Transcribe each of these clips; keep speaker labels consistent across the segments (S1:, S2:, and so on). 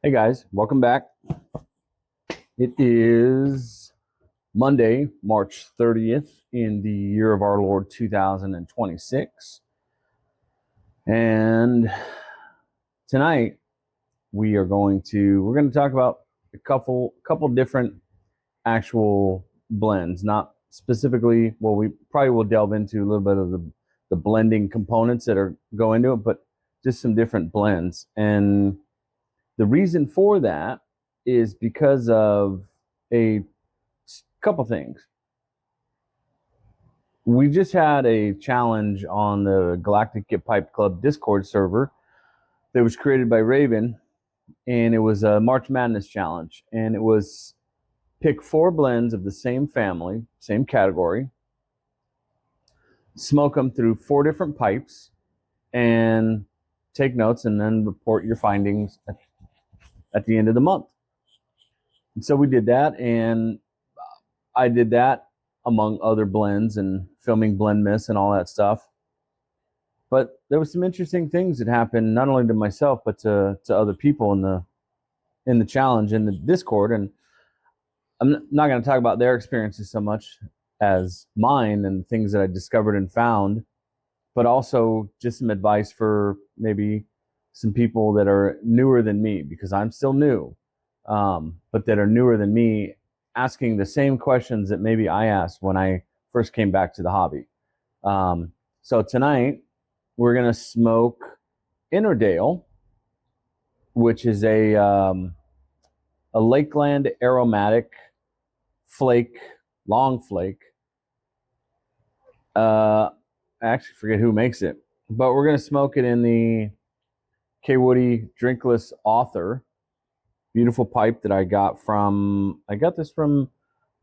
S1: Hey guys, welcome back. It is Monday, March 30th in the year of our Lord 2026. And tonight we're going to talk about a couple different actual blends, not specifically, well, we probably will delve into a little bit of the blending components that go into it, but just some different blends. And the reason for that is because of a couple things. We just had a challenge on the Galactic Get Piped Club Discord server that was created by Raven, and it was a March Madness challenge, and it was pick 4 blends of the same family, same category, smoke them through 4 different pipes, and take notes, and then report your findings at the end of the month. And so we did that, and I did that among other blends and filming blend miss and all that stuff. But there was some interesting things that happened, not only to myself, but to other people in the challenge, in the Discord. And I'm not going to talk about their experiences so much as mine and things that I discovered and found, but also just some advice for maybe some people that are newer than me, because I'm still new, but that are newer than me, asking the same questions that maybe I asked when I first came back to the hobby. So tonight we're going to smoke Ennerdale, which is a Lakeland aromatic flake, long flake. I actually forget who makes it, but we're going to smoke it in the Kaywoodie Drinkless Author. Beautiful pipe that I got this from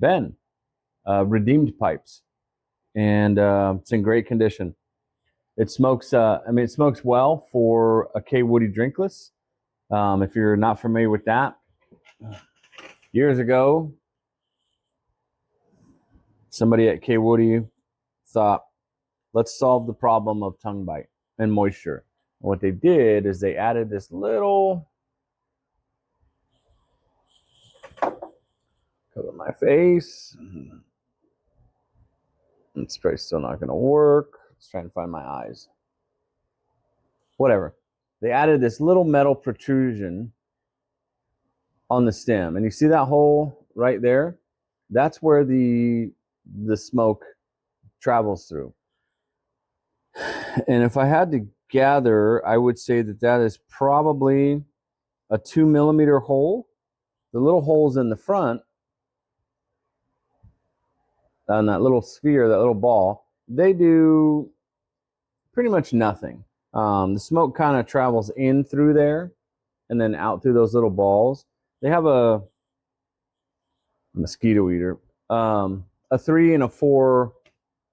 S1: Ben, Redeemed Pipes, and it's in great condition. It smokes, it smokes well for a Kaywoodie Drinkless. If you're not familiar with that, years ago, somebody at Kaywoodie thought, let's solve the problem of tongue bite and moisture. And what they did is they added this little, cover my face. It's probably still not going to work. Let's try and find my eyes. Whatever. They added this little metal protrusion on the stem, and you see that hole right there? That's where the smoke travels through. And if I had to gather, I would say that is probably a 2 millimeter hole. The little holes in the front, on that little sphere, that little ball, they do pretty much nothing. The smoke kind of travels in through there and then out through those little balls. They have a mosquito eater, a 3 and a 4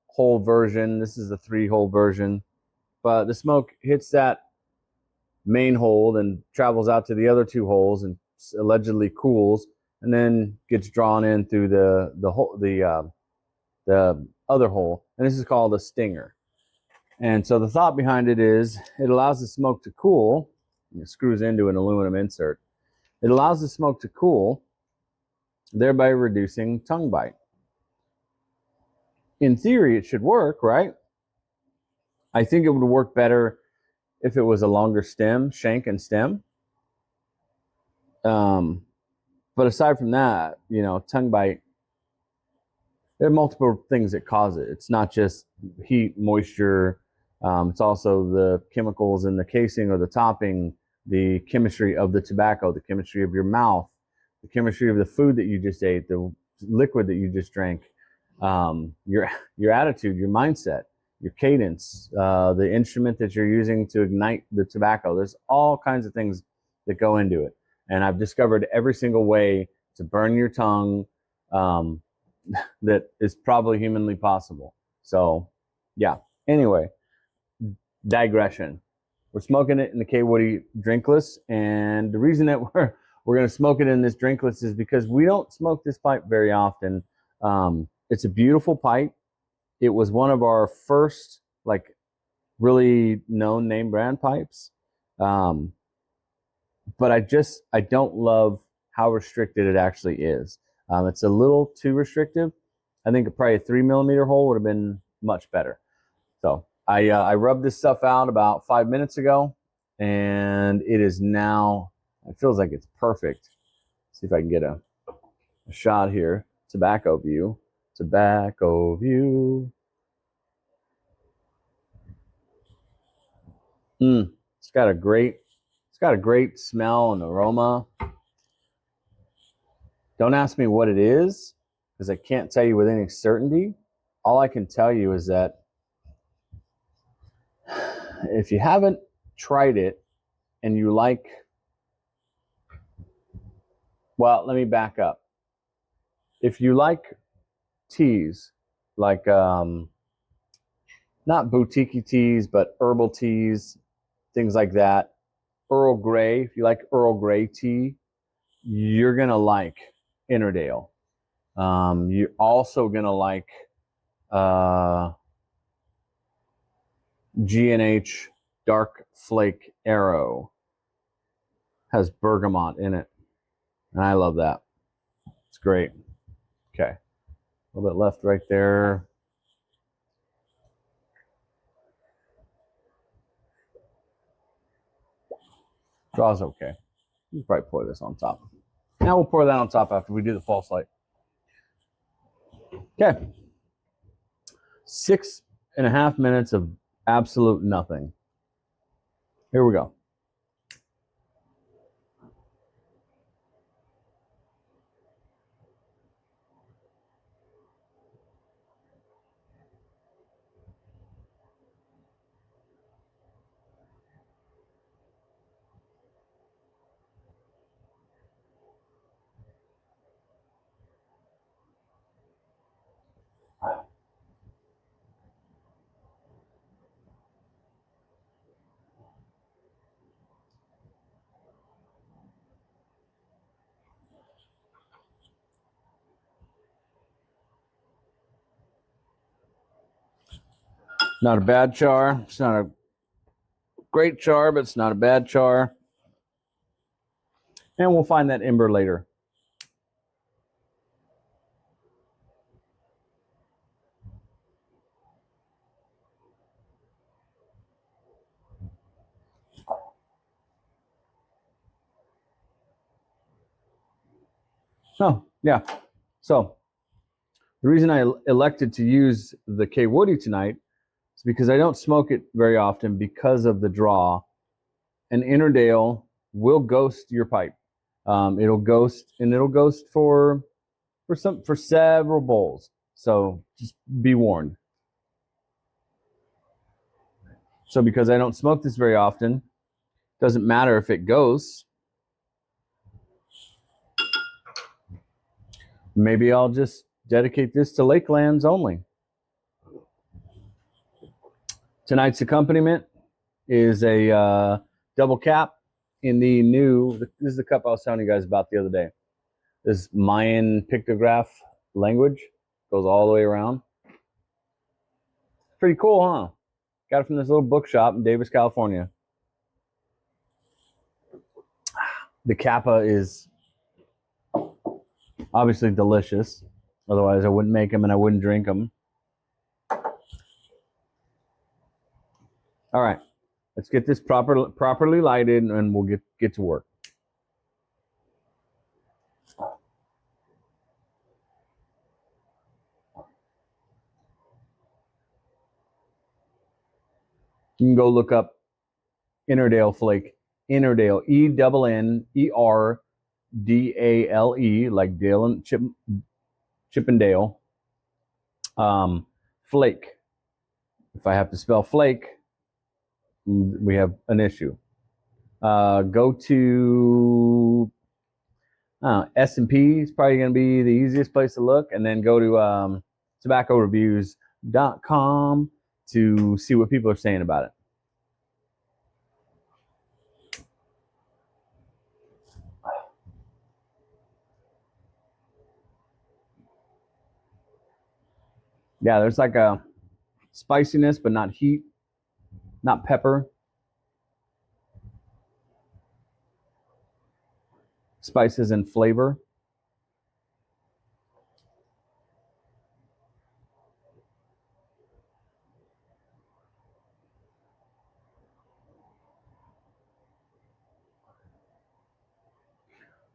S1: hole version. This is the 3 hole version, but the smoke hits that main hole and travels out to the other 2 holes and allegedly cools, and then gets drawn in through the other hole, and this is called a stinger. And so the thought behind it is it allows the smoke to cool. It screws into an aluminum insert. It allows the smoke to cool, thereby reducing tongue bite. In theory, it should work, right? I think it would work better if it was a longer stem, shank and stem. But aside from that, tongue bite, there are multiple things that cause it. It's not just heat, moisture. It's also the chemicals in the casing or the topping, the chemistry of the tobacco, the chemistry of your mouth, the chemistry of the food that you just ate, the liquid that you just drank, your attitude, your mindset, your cadence, the instrument that you're using to ignite the tobacco. There's all kinds of things that go into it. And I've discovered every single way to burn your tongue that is probably humanly possible. So, yeah. Anyway, digression. We're smoking it in the Kaywoodie Drinkless, and the reason that we're going to smoke it in this Drinkless is because we don't smoke this pipe very often. It's a beautiful pipe. It was one of our first, really known name brand pipes. but I don't love how restricted it actually is. It's a little too restrictive. I think probably a 3mm hole would have been much better. So I rubbed this stuff out about 5 minutes ago, and it is now, it feels like it's perfect. Let's see if I can get a shot here. Tobacco view. Tobacco view. It's got a great smell and aroma. Don't ask me what it is, because I can't tell you with any certainty. All I can tell you is that if you haven't tried it and you like, well, let me back up. If you like teas, like not boutique teas, but herbal teas, things like that, Earl Grey, if you like Earl Grey tea, you're going to like Ennerdale. You're also going to like G&H Dark Flake Arrow. Has bergamot in it, and I love that. It's great. Okay, a little bit left right there. Draw's okay. You can probably pour this on top. Now we'll pour that on top after we do the false light. Okay. 6.5 minutes of absolute nothing. Here we go. Not a bad char. It's not a great char, but it's not a bad char. And we'll find that ember later. Oh, yeah. So the reason I elected to use the Kaywoodie tonight is because I don't smoke it very often because of the draw. And Ennerdale will ghost your pipe. It'll ghost for several bowls. So just be warned. So because I don't smoke this very often, doesn't matter if it ghosts. Maybe I'll just dedicate this to Lakelands only. Tonight's accompaniment is a double cap in the new, this is the cup I was telling you guys about the other day. This Mayan pictograph language goes all the way around. Pretty cool, huh? Got it from this little bookshop in Davis, California. The Kappa is obviously delicious. Otherwise, I wouldn't make them and I wouldn't drink them. All right, let's get this properly lighted, and we'll get to work. You can go look up Ennerdale Flake. Ennerdale, Ennerdale, like Dale and Chippendale. Flake. If I have to spell Flake, we have an issue. Go to S&P is probably going to be the easiest place to look, and then go to tobaccoreviews.com to see what people are saying about it. Yeah, there's like a spiciness, but not heat, not pepper. spices and flavor.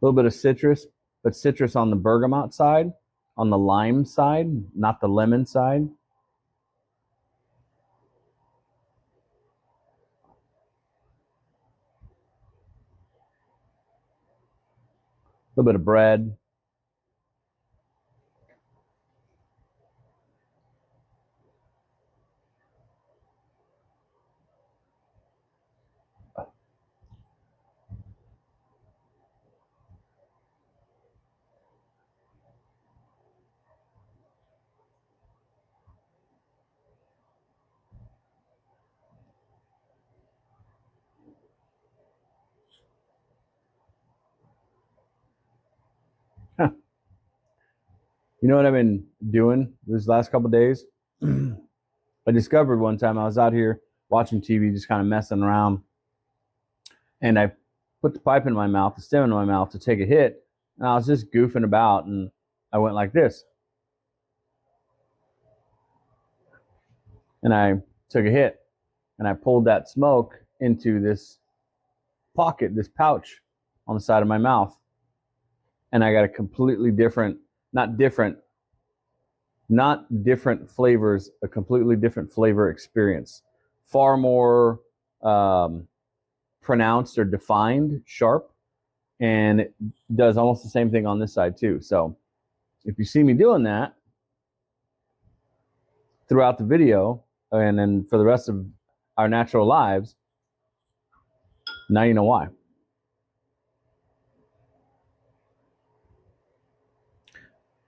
S1: A little bit of citrus, but citrus on the bergamot side, on the lime side, not the lemon side. A little bit of bread. Huh. You know what I've been doing these last couple of days? I discovered one time I was out here watching TV, just kind of messing around, and I put the pipe in my mouth, the stem in my mouth to take a hit, and I was just goofing about, and I went like this, and I took a hit, and I pulled that smoke into this pocket, this pouch on the side of my mouth, and I got a completely different, not different flavors, a completely different flavor experience. Far more pronounced or defined, sharp, and it does almost the same thing on this side too. So if you see me doing that throughout the video and then for the rest of our natural lives, now you know why.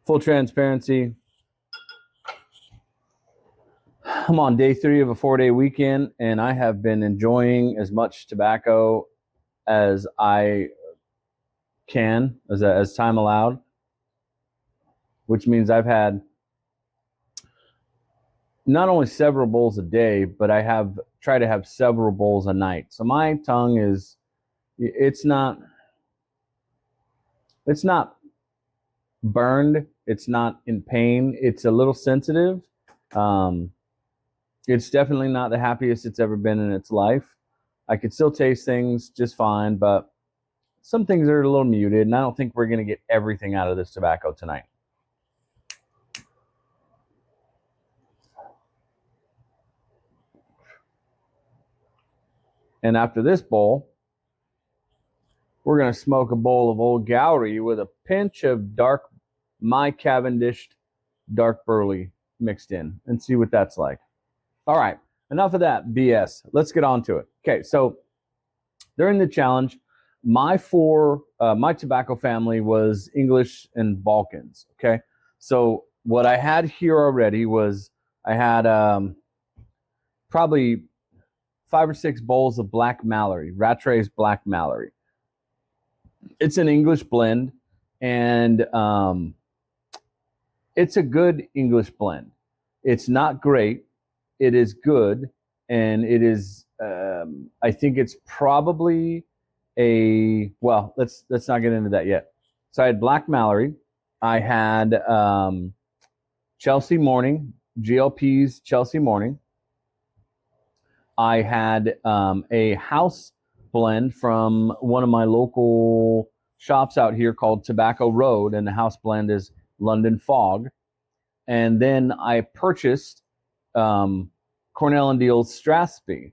S1: Full transparency, I'm on day 3 of a 4-day weekend, and I have been enjoying as much tobacco as I can, as time allowed, which means I've had not only several bowls a day, but I have tried to have several bowls a night. So my tongue is, it's not burned. It's not in pain. It's a little sensitive. It's definitely not the happiest it's ever been in its life. I could still taste things just fine, but some things are a little muted, and I don't think we're going to get everything out of this tobacco tonight. And after this bowl, we're going to smoke a bowl of Old Gowrie with a pinch of my Cavendish dark burley mixed in and see what that's like. All right, enough of that BS. Let's get on to it. Okay, so during the challenge, my tobacco family was English and Balkans. Okay, so what I had here already was I had probably 5 or 6 bowls of Black Mallory, Rattray's Black Mallory. It's an English blend, and it's a good English blend. It's not great. It is good, and it is. I think it's probably well. Let's not get into that yet. So I had Black Mallory. I had Chelsea Morning, GLP's Chelsea Morning. I had a house blend from one of my local shops out here called Tobacco Road, and the house blend is London Fog. And then I purchased Cornell and Deal's Strathspey,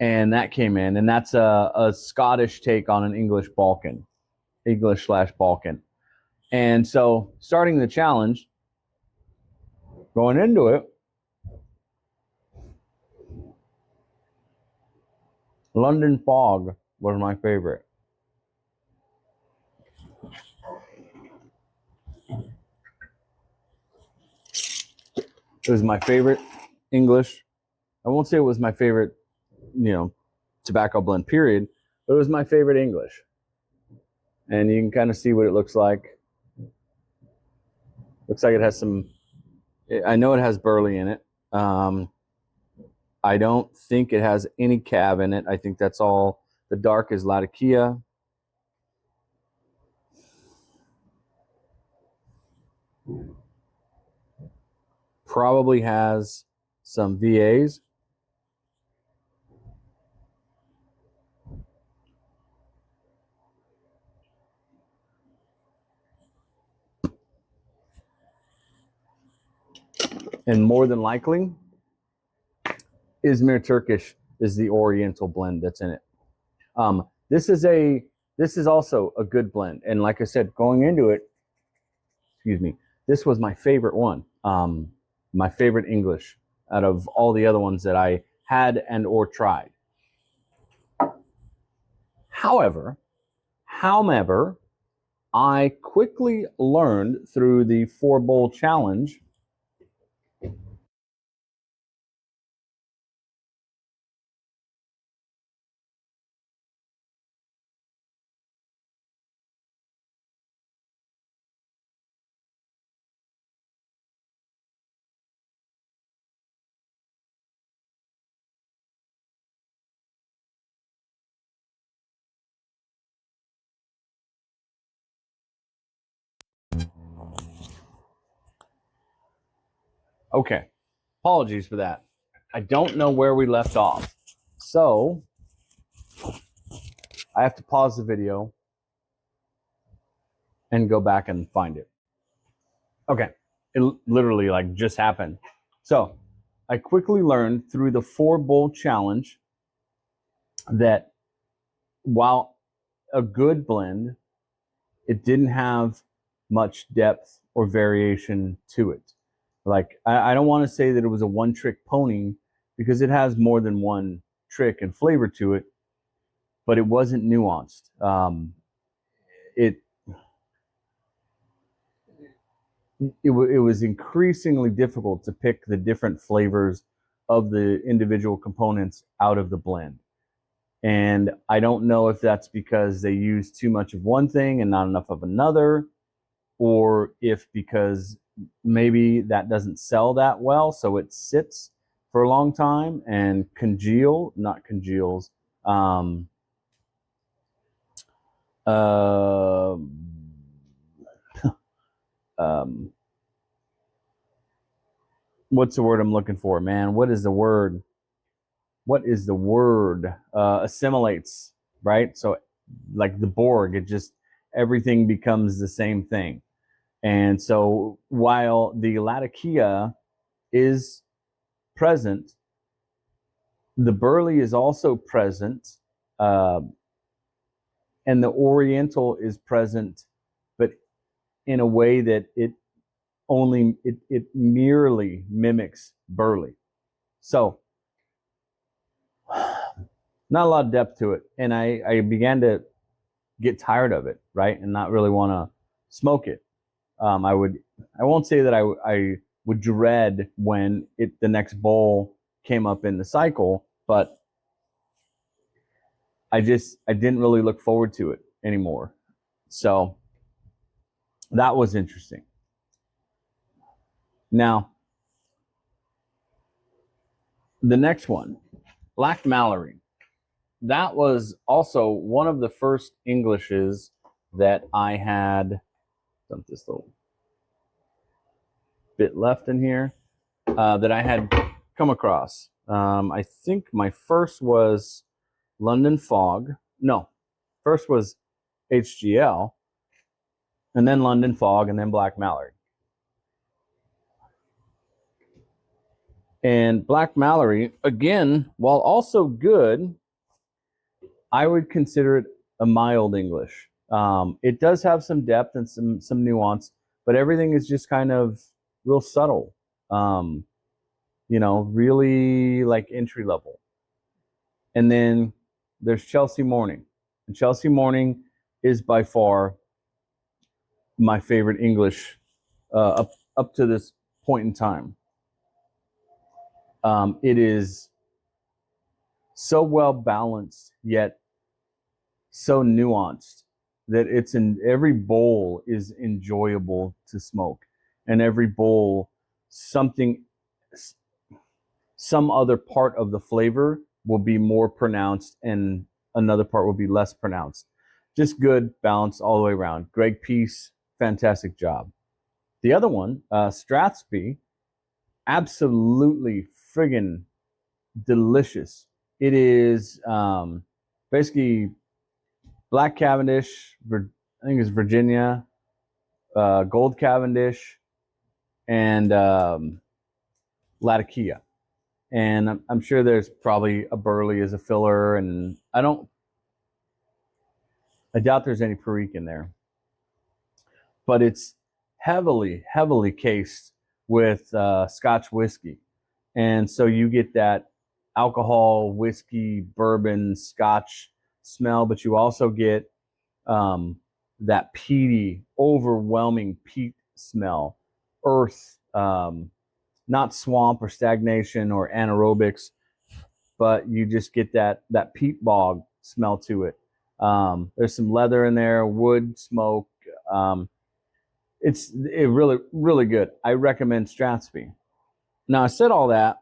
S1: and that came in, and that's a Scottish take on an English Balkan. And so starting the challenge, going into it, London Fog was my favorite. It was my favorite English. I won't say it was my favorite, tobacco blend, period, but it was my favorite English. And you can kind of see what it looks like. Looks like it has I know it has burley in it. I don't think it has any cab in it. I think that's all The dark is Latakia. Probably has some VAs. And more than likely, Izmir Turkish is the Oriental blend that's in it. This is also a good blend. And like I said, going into it, excuse me, this was my favorite one. My favorite English out of all the other ones that I had and or tried. However, I quickly learned through the 4-bowl challenge Okay, apologies for that. I don't know where we left off. So I have to pause the video and go back and find it. Okay, it literally like just happened. So I quickly learned through the 4-bowl challenge that while a good blend, it didn't have much depth or variation to it. Like, I don't want to say that it was a one-trick pony because it has more than one trick and flavor to it, but it wasn't nuanced. It was increasingly difficult to pick the different flavors of the individual components out of the blend. And I don't know if that's because they use too much of one thing and not enough of another, or if because maybe that doesn't sell that well, so it sits for a long time and not congeals. Uh, um, what's the word I'm looking for, man? What is the word? Assimilates, right? So like the Borg, it just, everything becomes the same thing. And so while the Latakia is present, the burley is also present, uh, and the Oriental is present, but in a way that it merely mimics burley. So not a lot of depth to it. And I began to get tired of it, right? And not really want to smoke it. I won't say that I would dread when the next bowl came up in the cycle, but I didn't really look forward to it anymore. So that was interesting. Now, the next one, Black Mallory. That was also one of the first Englishes that I had. Dump this little bit left in here that I had come across. I think my first was London Fog. No, first was HGL, and then London Fog, and then Black Mallory. And Black Mallory, again, while also good, I would consider it a mild English. It does have some depth and some nuance, but everything is just kind of real subtle. Really like entry level. And then there's Chelsea Morning. And Chelsea Morning is by far my favorite English up to this point in time. It is so well balanced, yet so nuanced that every bowl is enjoyable to smoke, and every bowl some other part of the flavor will be more pronounced and another part will be less pronounced. Just good balance all the way around. Greg Peace, fantastic job. The other one, Strathspey, absolutely friggin' delicious. It is basically Black Cavendish, I think it's Virginia, Gold Cavendish, and Latakia. And I'm sure there's probably a Burley as a filler, and I doubt there's any Perique in there. But it's heavily, heavily cased with Scotch whiskey. And so you get that alcohol, whiskey, bourbon, Scotch smell, but you also get that peaty, overwhelming peat smell, earth, not swamp or stagnation or anaerobics, but you just get that peat bog smell to it. There's some leather in there, wood, smoke. It's really, really good. I recommend Strathspey. Now, I said all that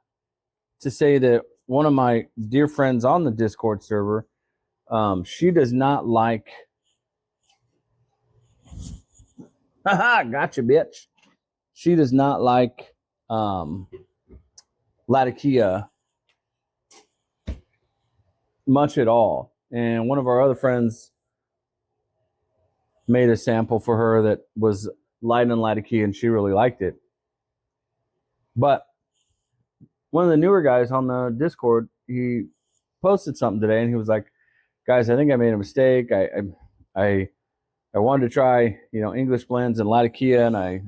S1: to say that one of my dear friends on the Discord server, she does not like... Haha, gotcha, bitch. She does not like Latakia much at all. And one of our other friends made a sample for her that was light on Latakia, and she really liked it. But one of the newer guys on the Discord, he posted something today, and he was like, "Guys, I think I made a mistake. I wanted to try, English blends and Latakia, and I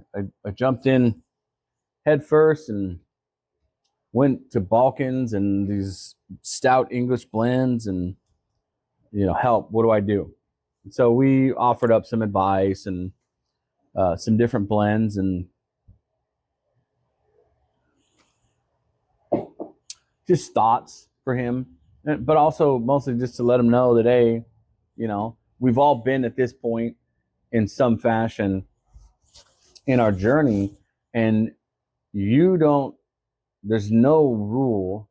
S1: jumped in head first and went to Balkans and these stout English blends, and help. What do I do?" So we offered up some advice and some different blends and just thoughts for him, but also mostly just to let him know that, hey, we've all been at this point in some fashion in our journey, and there's no rule.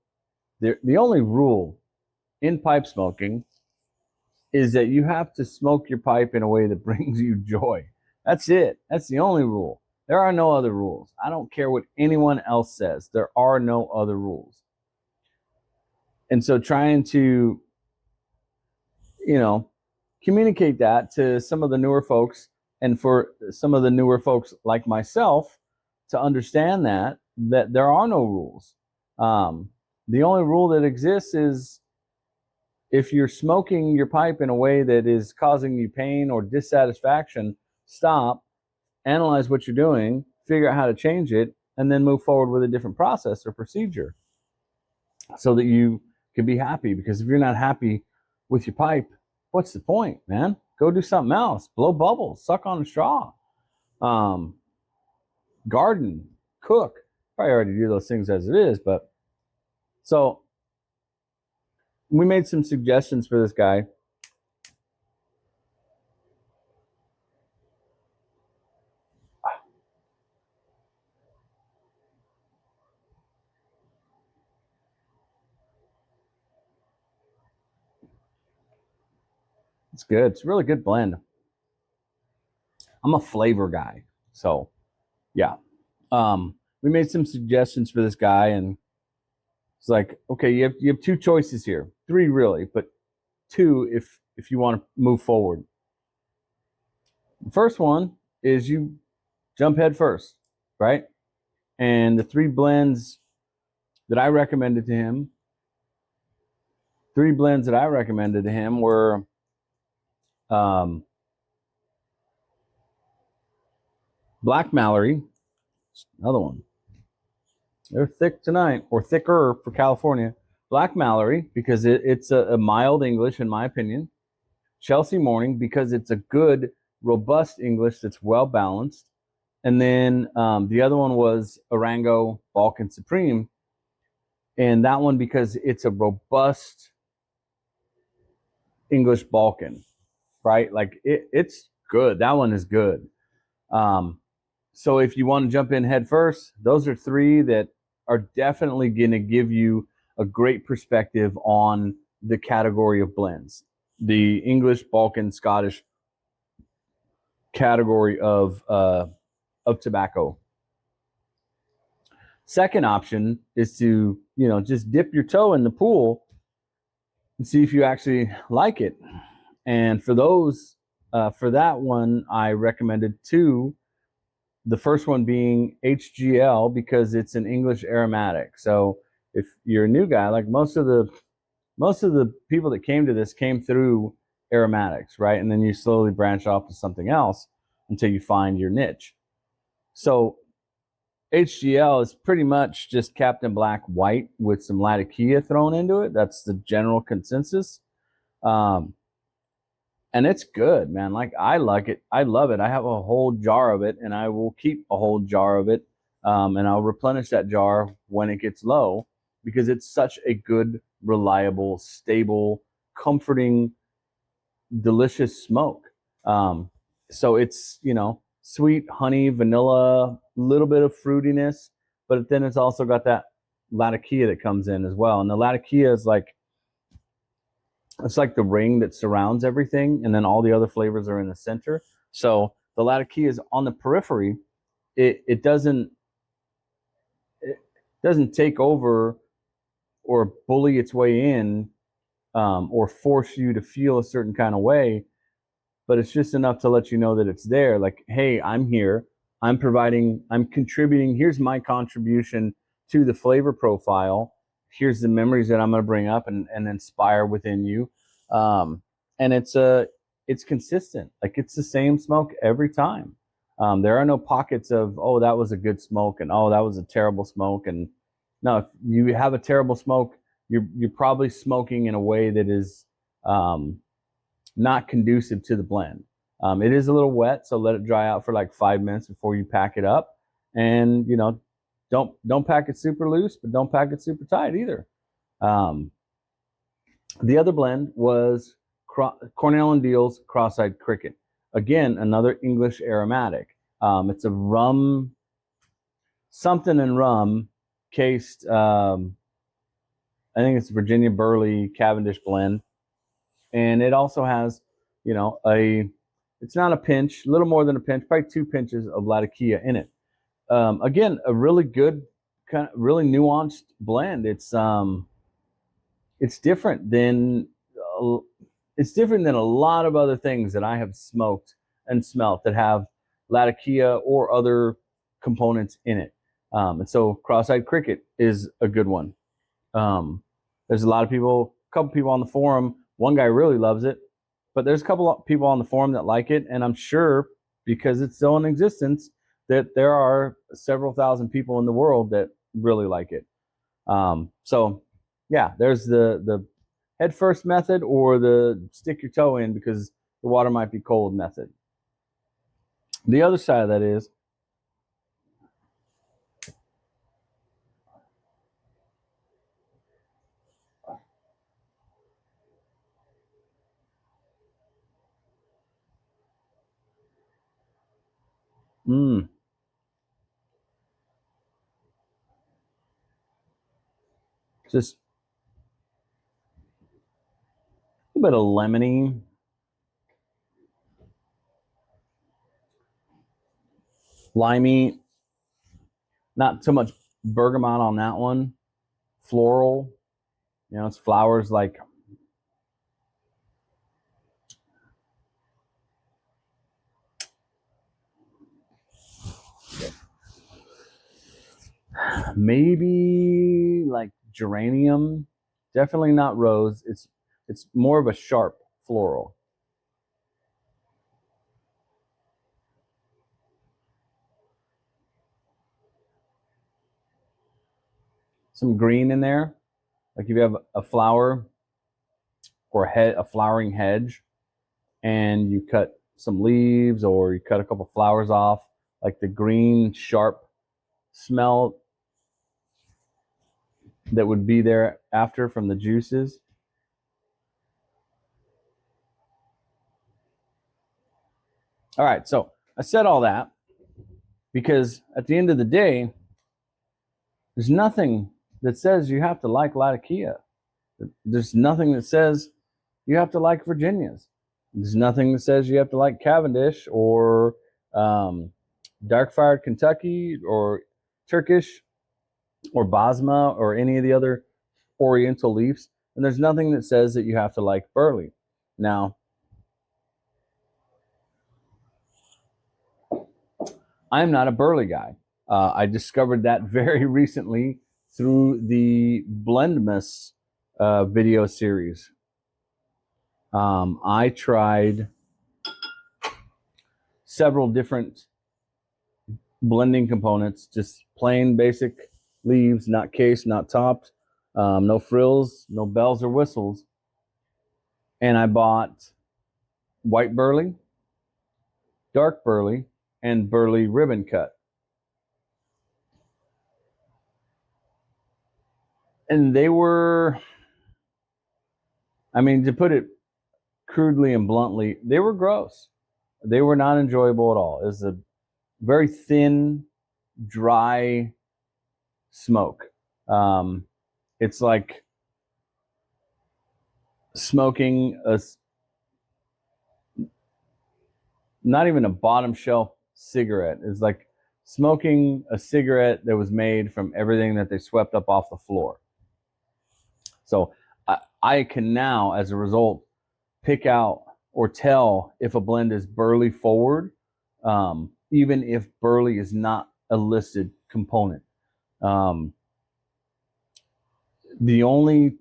S1: The only rule in pipe smoking is that you have to smoke your pipe in a way that brings you joy. That's it. That's the only rule. There are no other rules. I don't care what anyone else says. There are no other rules. And so trying to, communicate that to some of the newer folks, and for some of the newer folks like myself to understand that there are no rules. The only rule that exists is if you're smoking your pipe in a way that is causing you pain or dissatisfaction, stop, analyze what you're doing, figure out how to change it, and then move forward with a different process or procedure so that you can be happy. Because if you're not happy with your pipe, what's the point, man? Go do something else. Blow bubbles, suck on a straw, garden, cook. Probably already do those things as it is, but so we made some suggestions for this guy. It's good. It's a really good blend. I'm a flavor guy, so yeah. We made some suggestions for this guy, and it's like, okay, you have two choices here, three really, but two if you want to move forward. The first one is you jump head first, right? And the three blends that I recommended to him, were Black Mallory, another one. They're thick tonight, or thicker for California. Black Mallory, because it's a mild English, in my opinion. Chelsea Morning, because it's a good, robust English that's well balanced. And then the other one was Arango Balkan Supreme. And that one because it's a robust English Balkan, right? Like it's good. That one is good. So if you want to jump in head first, those are three that are definitely going to give you a great perspective on the category of blends. the English, Balkan, Scottish category of tobacco. Second option is to, just dip your toe in the pool and see if you actually like it. And for that one, I recommended two. The first one being HGL because it's an English aromatic. So if you're a new guy, like most of the people that came to this came through aromatics, right? And then you slowly branch off to something else until you find your niche. So HGL is pretty much just Captain Black white with some Latakia thrown into it. That's the general consensus. And it's good, man. Like, I like it. I love it. I have a whole jar of it, and I will keep a whole jar of it. And I'll replenish that jar when it gets low because it's such a good, reliable, stable, comforting, delicious smoke. So it's, sweet honey, vanilla, little bit of fruitiness, but then it's also got that Latakia that comes in as well. And the Latakia is it's like the ring that surrounds everything, and then all the other flavors are in the center. So the Latakia is on the periphery. It doesn't take over or bully its way in, or force you to feel a certain kind of way. But it's just enough to let you know that it's there. Like, hey, I'm here. I'm contributing. Here's my contribution to the flavor profile. Here's the memories that I'm going to bring up and inspire within you. And it's consistent. Like, it's the same smoke every time. There are no pockets of, oh, that was a good smoke, and oh, that was a terrible smoke. And no, if you have a terrible smoke, you're probably smoking in a way that is not conducive to the blend. It is a little wet, so let it dry out for like 5 minutes before you pack it up. And don't pack it super loose, but don't pack it super tight either. The other blend was Cornell and Deal's Cross-Eyed Cricket. Again, another English aromatic. It's a rum, something in rum, cased. I think it's Virginia Burley Cavendish blend. And it also has, it's not a pinch, a little more than a pinch, probably 2 pinches of Latakia in it. Again, a really good, kind of really nuanced blend. It's different than a lot of other things that I have smoked and smelt that have Latakia or other components in it. And so Cross-Eyed Cricket is a good one. There's a couple people on the forum. One guy really loves it, but there's a couple of people on the forum that like it, and I'm sure because it's still in existence that there are several thousand people in the world that really like it. So yeah, there's the head first method or the stick your toe in because the water might be cold method. The other side of that is just a bit of lemony, limey, not so much bergamot on that one. Floral, it's flowers like maybe like geranium, definitely not rose. It's more of a sharp floral. Some green in there, like if you have a flower or a flowering hedge, and you cut some leaves or you cut a couple flowers off, like the green sharp smell that would be there after from the juices. All right, so I said all that because at the end of the day, there's nothing that says you have to like Latakia. There's nothing that says you have to like Virginias. There's nothing that says you have to like Cavendish or dark fired Kentucky or Turkish or Basma or any of the other Oriental leafs. And there's nothing that says that you have to like Burley. Now, I'm not a Burley guy. I discovered that very recently through the Blendmas video series. I tried several different blending components, just plain basic leaves, not cased, not topped, no frills, no bells or whistles. And I bought white burley, dark burley, and burley ribbon cut. And they were, I mean, to put it crudely and bluntly, they were gross. They were not enjoyable at all. It was a very thin, dry smoke. It's like smoking a, not even a bottom shelf cigarette. It's like smoking a cigarette that was made from everything that they swept up off the floor. So I can now, as a result, pick out or tell if a blend is burley forward, even if burley is not a listed component. The only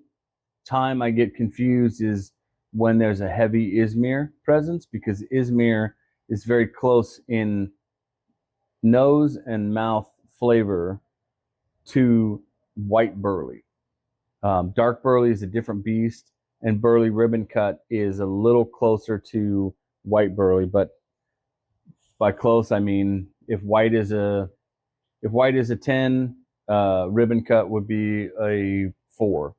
S1: time I get confused is when there's a heavy Izmir presence, because Izmir is very close in nose and mouth flavor to white burley. Dark burley is a different beast, and burley ribbon cut is a little closer to white burley. But by close, I mean if white is a 10, ribbon cut would be a 4.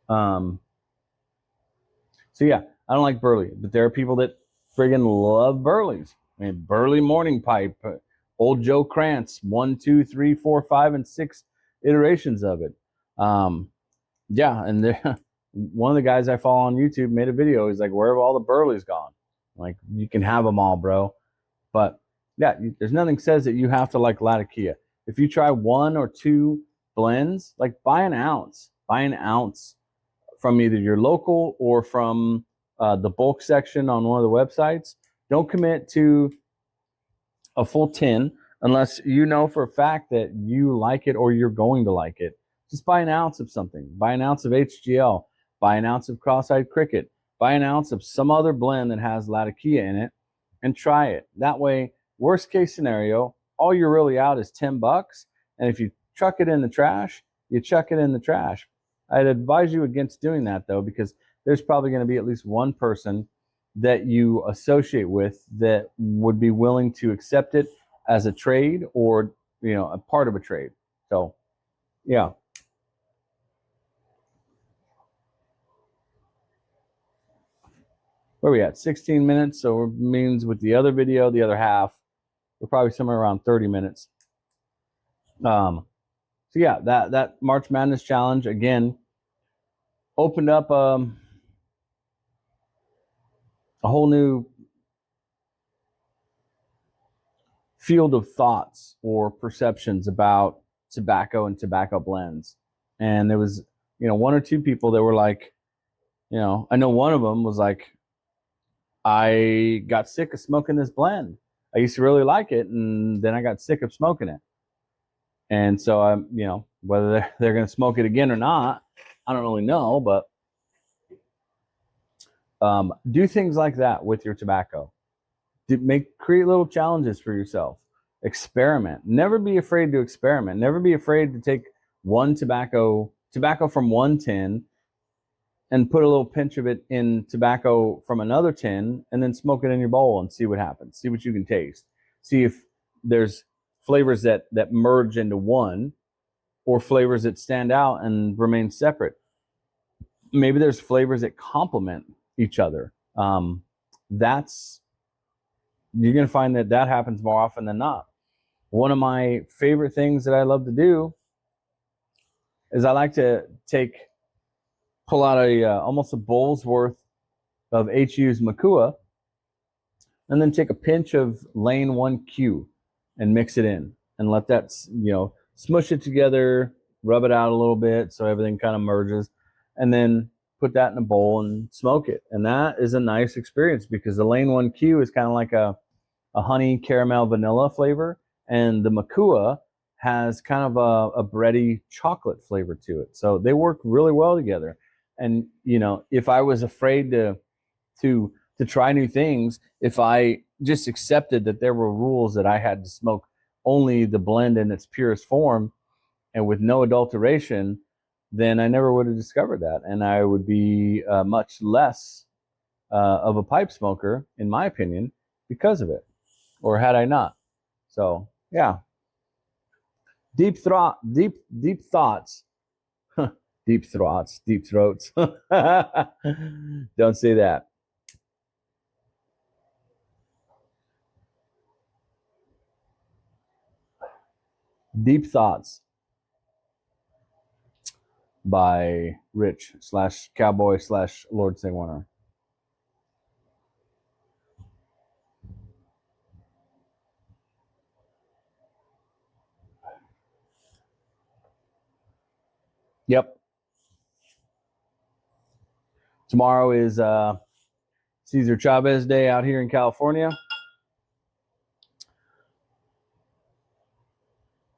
S1: So yeah, I don't like burley, but there are people that friggin' love burleys. I mean, burley morning pipe, old Joe Krantz, 1, 2, 3, 4, 5, and 6 iterations of it. Yeah, and one of the guys I follow on YouTube made a video. He's like, "Where have all the burleys gone?" I'm like, you can have them all, bro. But yeah, there's nothing says that you have to like Latakia. If you try 1 or 2 blends, like buy an ounce from either your local or from the bulk section on one of the websites. Don't commit to a full 10 unless you know for a fact that you like it or you're going to like it. Just buy an ounce of something. Buy an ounce of HGL. Buy an ounce of cross-eyed cricket. Buy an ounce of some other blend that has Latakia in it and try it. That way, worst case scenario, all you're really out is $10. And if you chuck it in the trash, you chuck it in the trash. I'd advise you against doing that, though, because there's probably going to be at least one person that you associate with that would be willing to accept it as a trade or, you know, a part of a trade. So, yeah. Where are we at? 16 minutes. So it means with the other video, the other half, we're probably somewhere around 30 minutes. So yeah, that March Madness challenge again opened up a whole new field of thoughts or perceptions about tobacco and tobacco blends. And there was, you know, 1 or 2 people that were like, you know, I know one of them was like, I got sick of smoking this blend. I used to really like it, and then I got sick of smoking it. And so I'm, you know, whether they're going to smoke it again or not, I don't really know, but do things like that with your tobacco. Create little challenges for yourself. Experiment. Never be afraid to experiment. Never be afraid to take one tobacco from one tin and put a little pinch of it in tobacco from another tin and then smoke it in your bowl and see what happens. See what you can taste. See if there's flavors that merge into one or flavors that stand out and remain separate. Maybe there's flavors that complement each other. That's, you're going to find that happens more often than not. One of my favorite things that I love to do is I like to take pull out a almost a bowl's worth of HU's Makua, and then take a pinch of Lane 1Q and mix it in and let that, smush it together, rub it out a little bit so everything kind of merges, and then put that in a bowl and smoke it. And that is a nice experience because the Lane 1Q is kind of like a honey caramel vanilla flavor, and the Makua has kind of a bready chocolate flavor to it. So they work really well together. And if I was afraid to try new things, if I just accepted that there were rules that I had to smoke only the blend in its purest form and with no adulteration, then I never would have discovered that, and I would be much less of a pipe smoker, in my opinion, because of it. Or had I not. So yeah, deep thoughts, deep throats. Don't say that. Deep Thoughts by Rich / Cowboy / Lord Singwaner. Yep. Tomorrow is Cesar Chavez Day out here in California.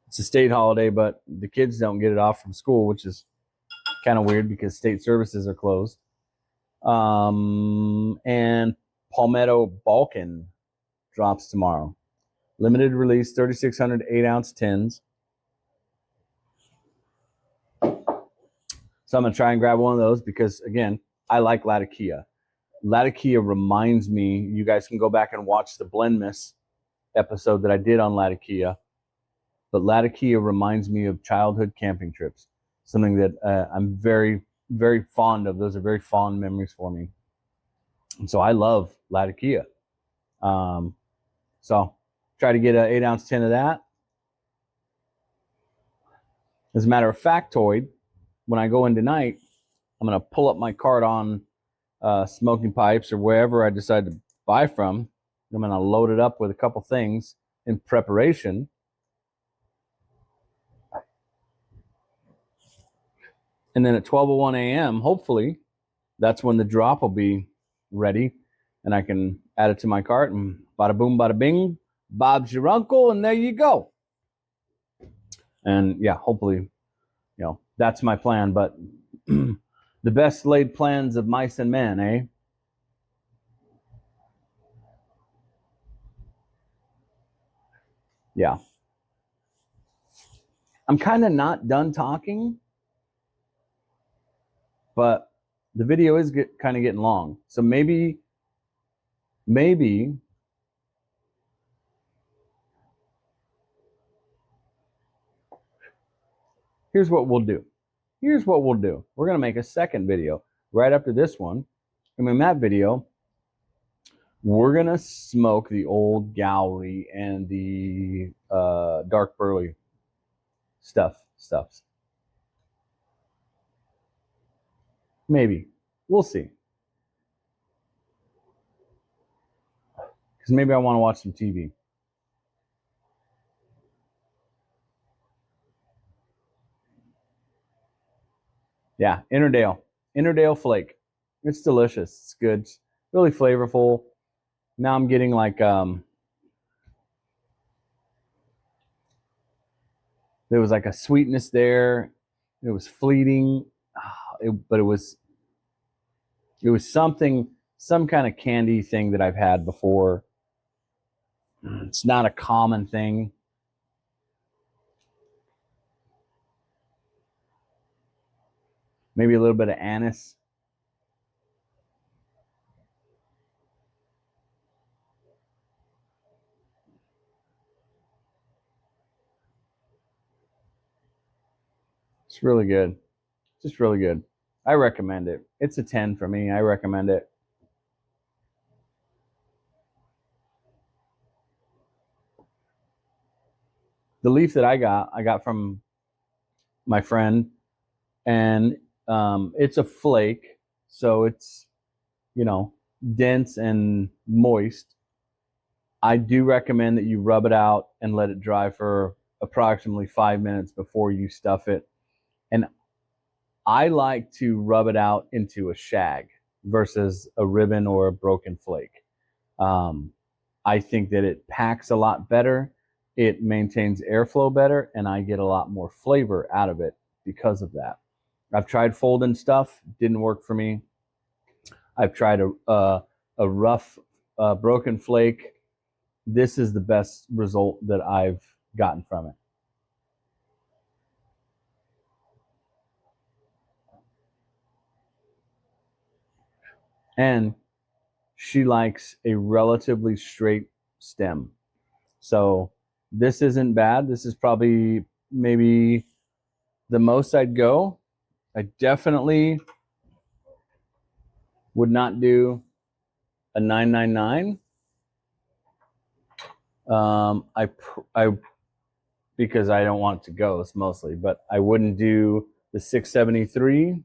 S1: It's a state holiday, but the kids don't get it off from school, which is kind of weird because state services are closed. And Palmetto Balkan drops tomorrow. Limited release, 3,600 8-ounce tins. So I'm going to try and grab one of those because, again, I like Latakia. Latakia reminds me, you guys can go back and watch the Blendmas episode that I did on Latakia. But Latakia reminds me of childhood camping trips, something that I'm very, very fond of. Those are very fond memories for me. And so I love Latakia. So try to get an 8-ounce tin of that. As a matter of factoid, when I go in tonight, I'm going to pull up my cart on smoking pipes or wherever I decide to buy from. I'm going to load it up with a couple things in preparation. And then at 12:01 a.m., hopefully, that's when the drop will be ready. And I can add it to my cart and bada boom, bada bing, Bob's your uncle, and there you go. And yeah, hopefully, that's my plan. But the best laid plans of mice and men, eh? Yeah. I'm kind of not done talking, but the video is kind of getting long. So maybe here's what we'll do. We're going to make a second video right after this one. And in that video, we're going to smoke the old Gowrie and the dark burley stuffs. Maybe. We'll see. Because maybe I want to watch some TV. Yeah, Ennerdale Flake. It's delicious. It's good. It's really flavorful. Now I'm getting like there was like a sweetness there. It was fleeting, but it was something, some kind of candy thing that I've had before. It's not a common thing. Maybe a little bit of anise. It's really good. Just really good. I recommend it. It's a 10 for me. I recommend it. The leaf that I got from my friend, and It's a flake, so it's, you know, dense and moist. I do recommend that you rub it out and let it dry for approximately 5 minutes before you stuff it. And I like to rub it out into a shag versus a ribbon or a broken flake. I think that it packs a lot better, it maintains airflow better, and I get a lot more flavor out of it because of that. I've tried folding stuff, didn't work for me. I've tried a rough broken flake. This is the best result that I've gotten from it. And she likes a relatively straight stem. So this isn't bad. This is probably maybe the most I'd go. I definitely would not do a 999. I because I don't want it to ghost mostly, but I wouldn't do the 673.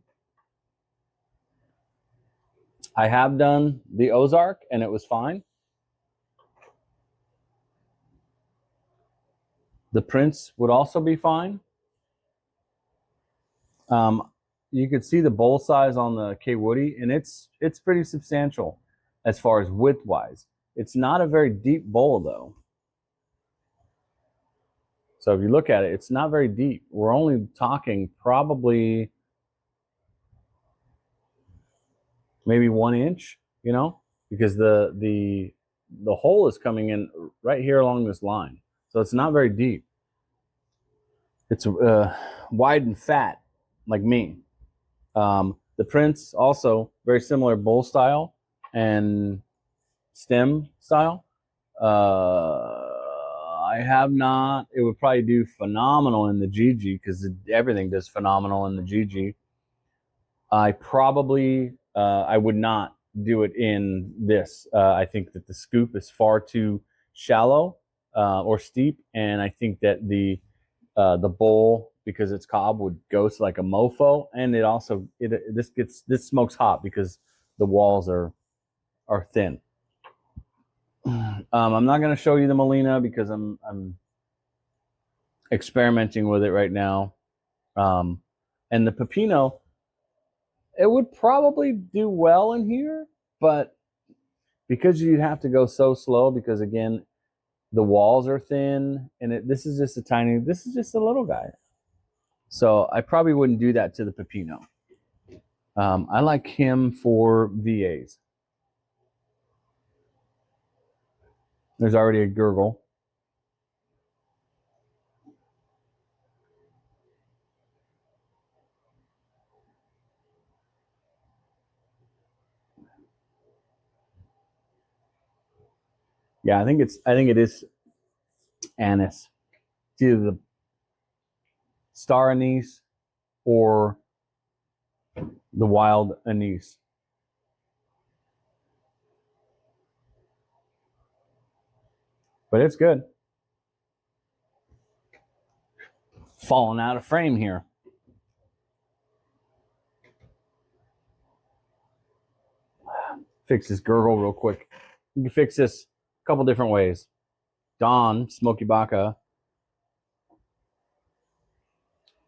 S1: I have done the Ozark and it was fine. The Prince would also be fine. You could see the bowl size on the Kaywoodie, and it's pretty substantial as far as width wise. It's not a very deep bowl though. So if you look at it, it's not very deep. We're only talking probably maybe 1 inch, you know, because the hole is coming in right here along this line. So it's not very deep. It's wide and fat like me. The Prince also very similar bowl style and stem style. I have not. It would probably do phenomenal in the GG because everything does phenomenal in the GG. I probably I would not do it in this. I think that the scoop is far too shallow or steep, and I think that the bowl, because it's cob, would ghost like a mofo, and it also this smokes hot because the walls are thin. I'm not going to show you the Molina because I'm experimenting with it right now. And the Pepino, it would probably do well in here, but because you have to go so slow, because again, the walls are thin, and this is just a little guy. So I probably wouldn't do that to the Pepino. I like him for VAs. There's already a gurgle. Yeah, I think it is anise. It's either the star anise or the wild anise. But it's good. Falling out of frame here. Fix this gurgle real quick. You can fix this a couple different ways. Don Smoky Baka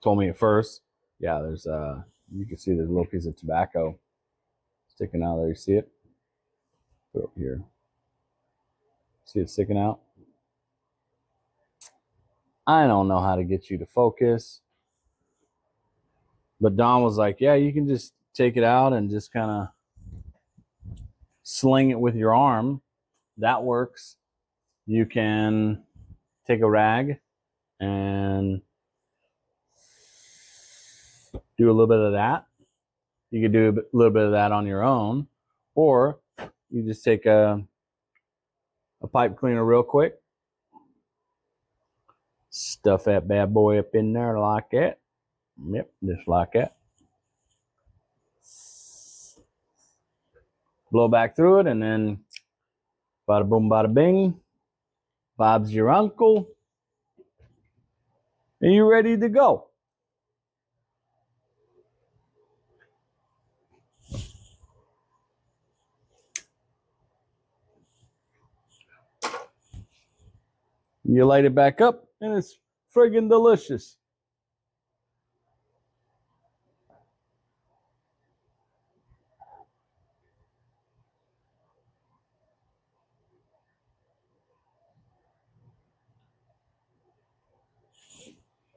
S1: told me at first. Yeah, there's you can see there's a little piece of tobacco sticking out there. You see it? Put it up here. See it sticking out? I don't know how to get you to focus. But Don was like, yeah, you can just take it out and just kind of sling it with your arm. That works. You can take a rag and do a little bit of that. You could do a little bit of that on your own, or you just take a pipe cleaner real quick, stuff that bad boy up in there like that. Yep, just like that. Blow back through it, and then bada boom, bada bing. Bob's your uncle. Are you ready to go? You light it back up, and it's friggin' delicious.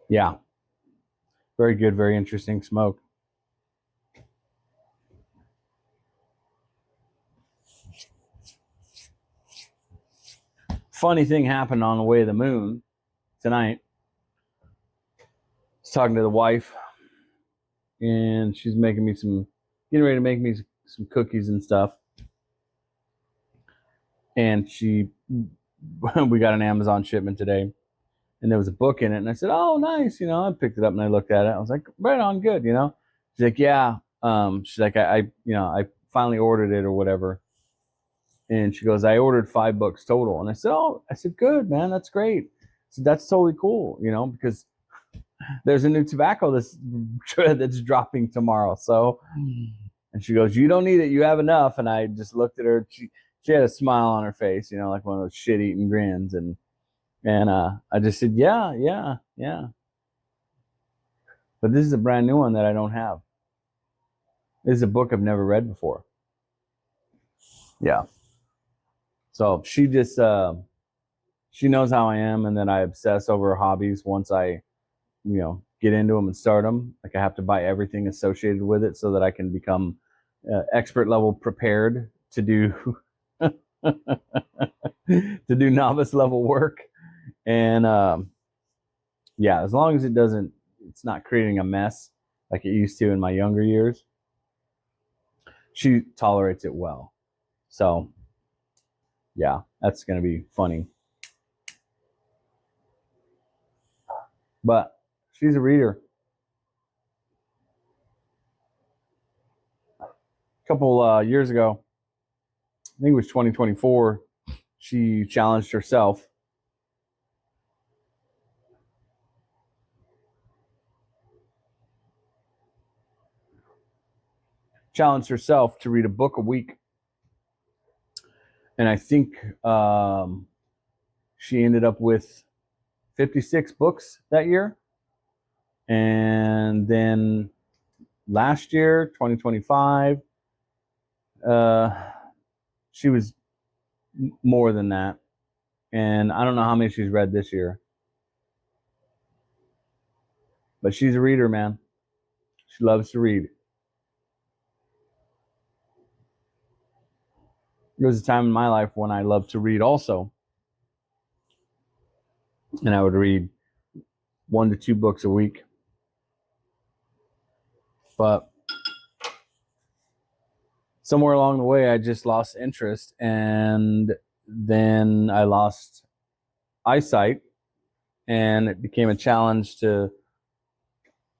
S1: Yeah. Very good, very interesting smoke. Funny thing happened on the way to the moon tonight. I was talking to the wife, and she's getting ready to make me some cookies and stuff. And we got an Amazon shipment today, and there was a book in it, and I said, "Oh, nice," I picked it up and I looked at it. I was like, "Right on, good," She's like, "Yeah." She's like, I finally ordered it or whatever, and she goes, "I ordered 5 books total," and I said, "Oh," I said, "Good, man, that's great." So that's totally cool, because there's a new tobacco that's dropping tomorrow. So, and she goes, "You don't need it. You have enough." And I just looked at her. She had a smile on her face, like one of those shit-eating grins, and I just said, "Yeah, yeah, yeah." But this is a brand new one that I don't have. This is a book I've never read before. Yeah. So she just she knows how I am, and that I obsess over hobbies once I get into them and start them. Like, I have to buy everything associated with it so that I can become expert level prepared to do to do novice level work. And yeah, as long as it's not creating a mess like it used to in my younger years, she tolerates it well. So yeah, that's going to be funny. But she's a reader. A couple years ago, I think it was 2024, she challenged herself to read a book a week. And I think she ended up with 56 books that year. And then last year, 2025, she was more than that. And I don't know how many she's read this year. But she's a reader, man. She loves to read. There was a time in my life when I loved to read also. And I would read 1 to 2 books a week. But somewhere along the way, I just lost interest, and then I lost eyesight, and it became a challenge to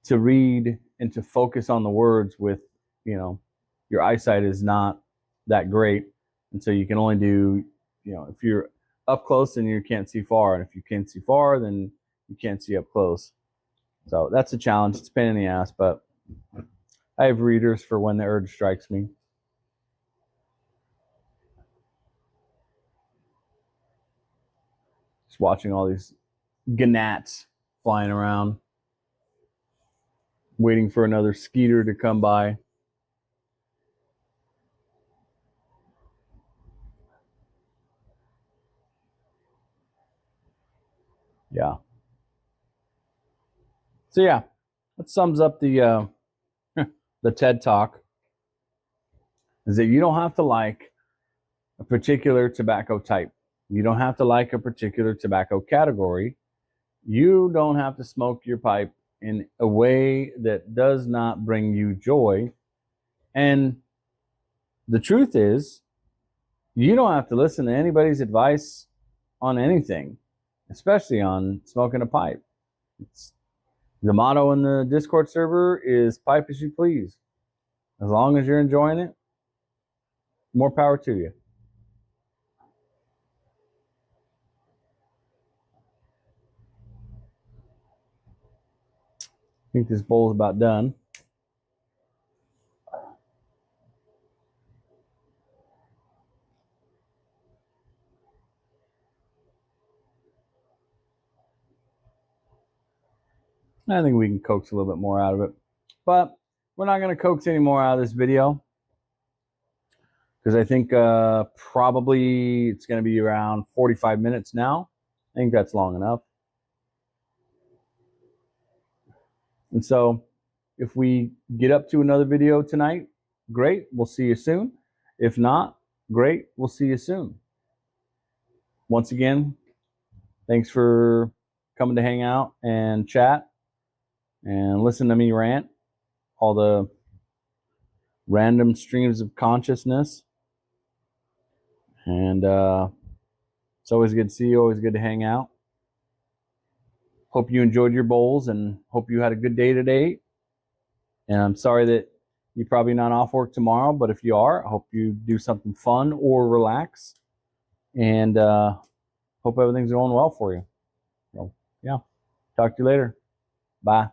S1: read and to focus on the words with, your eyesight is not that great, and so you can only do, if you're up close, then you can't see far, and if you can't see far, then you can't see up close. So that's a challenge. It's a pain in the ass, but I have readers for when the urge strikes me. Just watching all these gnats flying around, waiting for another skeeter to come by. Yeah. So yeah, that sums up the the TED Talk. Is that you don't have to like a particular tobacco type. You don't have to like a particular tobacco category. You don't have to smoke your pipe in a way that does not bring you joy. And the truth is, you don't have to listen to anybody's advice on anything, especially on smoking a pipe. The motto in the Discord server is pipe as you please. As long as you're enjoying it, more power to you. I think this bowl's about done. I think we can coax a little bit more out of it. But we're not going to coax any more out of this video, because I think probably it's going to be around 45 minutes now. I think that's long enough. And so if we get up to another video tonight, great. We'll see you soon. If not, great. We'll see you soon. Once again, thanks for coming to hang out and chat and listen to me rant all the random streams of consciousness. And it's always good to see you, always good to hang out. Hope you enjoyed your bowls and hope you had a good day today. And I'm sorry that you're probably not off work tomorrow, but if you are, I hope you do something fun or relax. And hope everything's going well for you. So, yeah. Talk to you later. Bye.